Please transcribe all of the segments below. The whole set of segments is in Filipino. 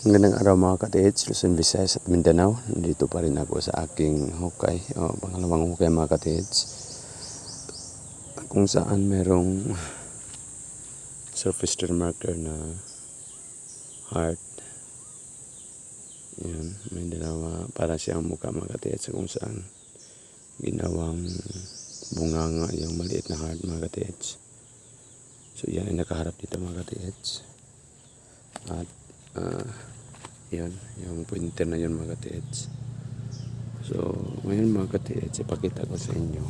Magandang araw mga ka-TH, Luzon, Visayas at Mindanao. Nandito pa rin ako sa aking hukay, pangalawang hukay mga ka-TH, kung saan merong surface stir marker na heart. Yan, may dalawa para siyang mukha mga ka-TH, kung saan ginawang bunganga yung maliit na heart mga ka-TH. So yan ay nakaharap dito mga ka-TH. At yun, yung pointer na yun mga ka-TH. So ngayon mga ka-TH, ipakita ko sa inyo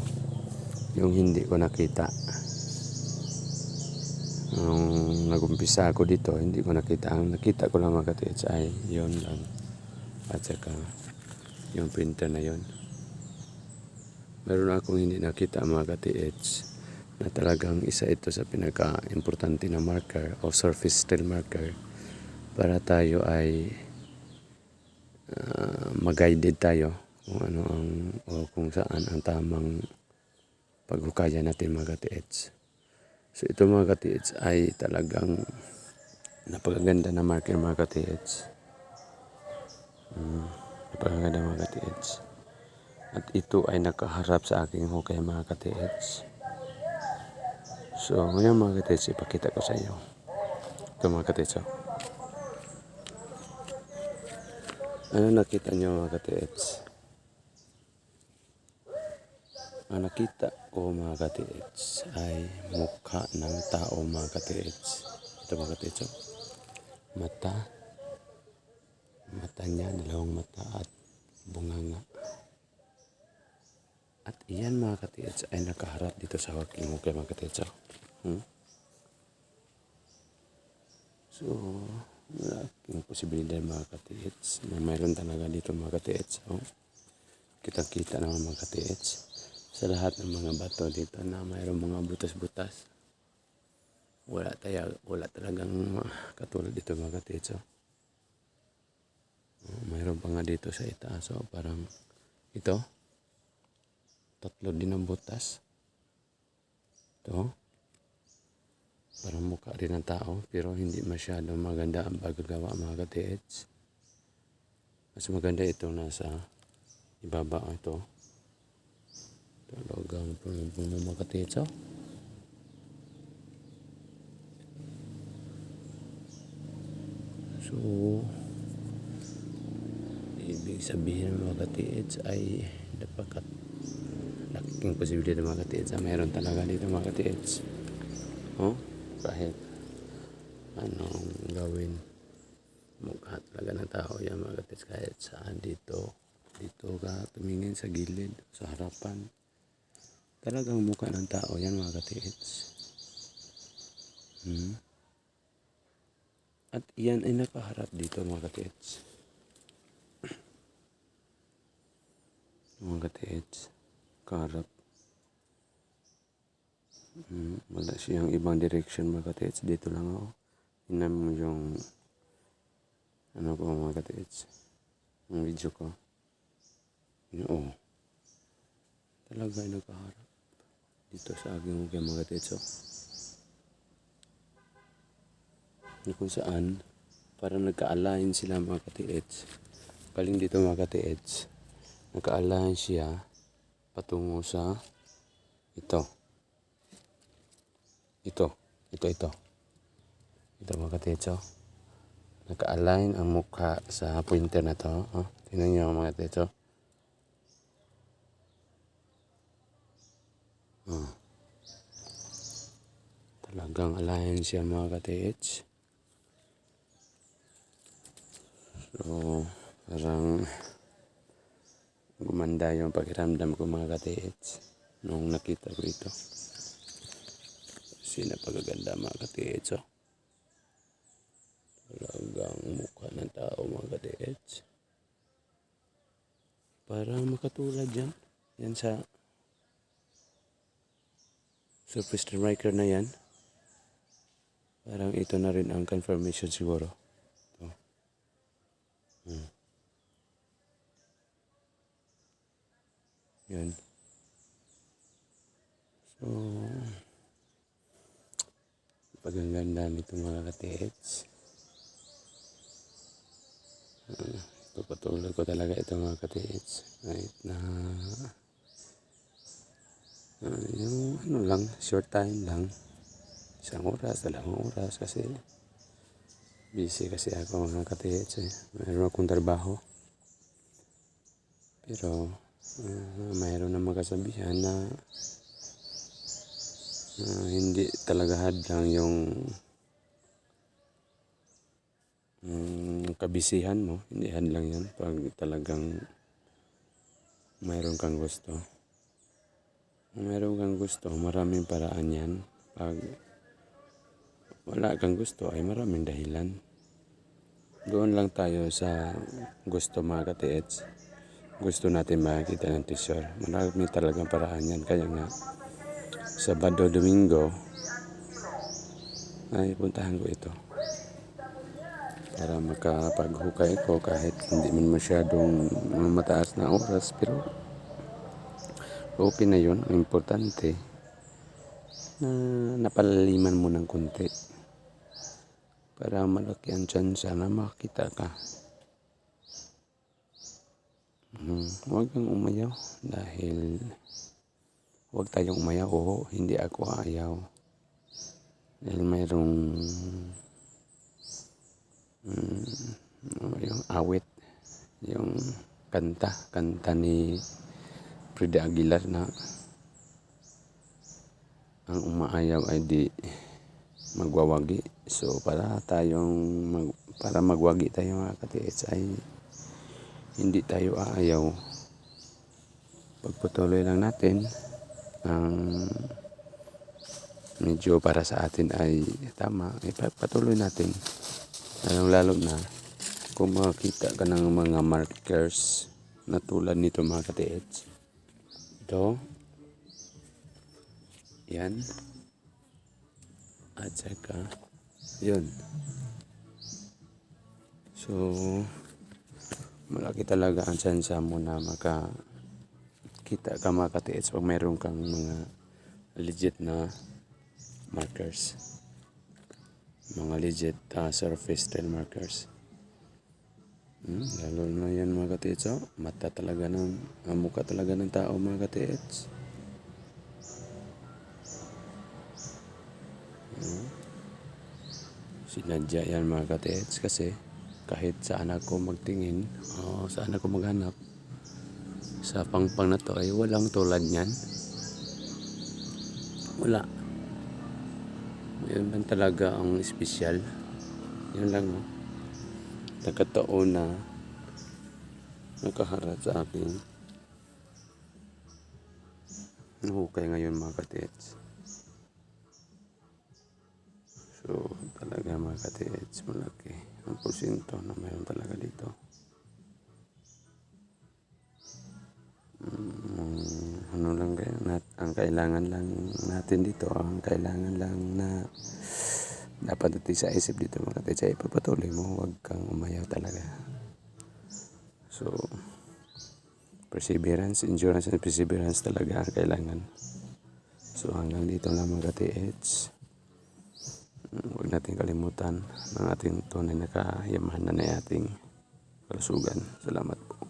yung hindi ko nakita. Nung nag-umpisa ako dito, hindi ko nakita. Ang nakita ko lang mga ka-TH ay yun lang. At saka yung printer na yun. Meron akong hindi nakita mga ka-TH na talagang isa ito sa pinaka-importante na marker o surface steel marker para tayo ay mag-guided tayo kung ano ang o kung saan ang tamang paghukaya natin mga ka-TH. So ito mga ka-TH ay talagang napakaganda na marker mga ka-TH. Napakaganda mga ka-TH. At ito ay nakaharap sa aking hukay mga ka-TH. So ngayon mga ka-TH, ipakita ko sa inyo. Ito mga ka-TH. Ano nakita nyo mga ka-TH? Ang nakita ko mga ka-TH ay mukha ng tao mga ka-TH. Ito mga ka-TH. Mata niya, dalawang mata at bunganga. At iyan mga ka-TH ay nakaharap dito sa aking hukay mga ka-TH. So malaking posibilidad mga ka-TH na mayroon talaga dito mga ka-TH. Kitang-kita naman mga ka-TH sa lahat ng mga bato dito na mayroong mga butas-butas. Wala talagang katulad dito mga ka-TH. Mayroon pa nga dito sa itaas. So parang ito, tatlo din ang butas. Ito, parang mukha rin ng tao pero hindi masyadong maganda ang paggawa mga ka-TH. Mas maganda ito nasa ibaba ito. Talagang punong-puno mga ka-TH. So ibig sabihin mga ka-TH ay laking posibilidad mga ka-TH. Mayroon talaga dito mga ka-TH. Kahit anong gawin, mukha talaga ng tao yan mga ka-TH. Kahit saan dito ka tumingin sa gilid, sa harapan, talagang mukha ng tao yan mga ka-TH. At iyan ay nakaharap dito mga ka-TH. Mga ka-TH, kaharap. Wala siyang ibang direction mga ka-TH. Dito lang ako. Tingnan mo yung ano ko mga ka-TH, yung video ko. Talaga ay nakaharap dito sa aking hukay mga ka-TH. Kung saan parang nagka-align sila mga ka-TH. Galing dito mga ka-TH, nagka-align siya patungo sa ito mga ka-TH. Naka-align ang mukha sa pointer na to. Tingnan nyo mga ka-TH. Talagang align siya mga ka-TH. So parang gumanda yung pakiramdam ko mga ka-TH nung nakita ko ito. Kasi napakaganda mga ka-TH. Talagang mukha ng tao mga ka-TH. Parang makatulad yan sa surface marker na yan. Parang ito na rin ang confirmation siguro. Yan. So pagaganda nito mga ka-TH. Pagpatuloy ko talaga ito mga katiits. Kahit na yung ano lang, short time lang. 1 oras, 2 oras kasi busy kasi ako mga katiits eh. Mayroon akong trabaho. Pero mayroon na magkasabihan na hindi talaga hadlang yung kabisihan mo. Hindi hadlang yan pag talagang mayroon kang gusto. Kung mayroon kang gusto, maraming paraan yan. Pag wala kang gusto ay maraming dahilan. Doon lang tayo sa gusto mga katiits. Gusto natin makikita ng teacher. Marami talagang paraan yan. Kaya nga, Sabado, Domingo, ay puntahan ko ito. Para makapaghukay ko kahit hindi man masyadong mataas na oras. Pero okay na yun. Ang importante na napalaliman mo ng konti. Para malaki ang tsansa na makita ka. Huwag kang umayaw dahil huwag tayong umayaw. Oo, hindi ako aayaw. Dahil mayroong yung awit, yung kanta ni Freddy Aguilar na ang umaayaw ay di magwawagi. So para magwagi tayo mga katiits ay hindi tayo aayaw. Pagpatuloy lang natin ang medyo para sa atin ay tama, ipagpatuloy natin. Lalo na kung makakita ka ng mga markers na tulad nito mga katiits. Ito. Yan. At saka yun. So malaki talaga ang tsansa mo na makakita ka mga katiits pag mayroon kang mga legit na markers. Mga legit surface tile markers. Lalo na yan mga katiits. Mata talaga ang mukha talaga ng tao mga katiits. Sinadya yan mga katiits kasi kahit saan ako magtingin o saan ako maghanap sa pangpang na to ay walang tulad niyan. Wala. Yun lang talaga ang espesyal. Yun lang nakataon na nakaharap sa akin. Hukay ngayon mga katiits. So talaga mga katiits, malaki ang porsyento na mayroon talaga dito. Ano lang kayo, ang kailangan lang natin dito, ang kailangan lang na dapat natin sa isip dito mga katiits ay ipagpatuloy mo, huwag kang umayaw talaga. So perseverance, endurance and perseverance talaga ang kailangan. So hanggang dito lang mga katiits. Huwag natin kalimutan ng ating tunay na kayamanan na ating kalusugan. Salamat po.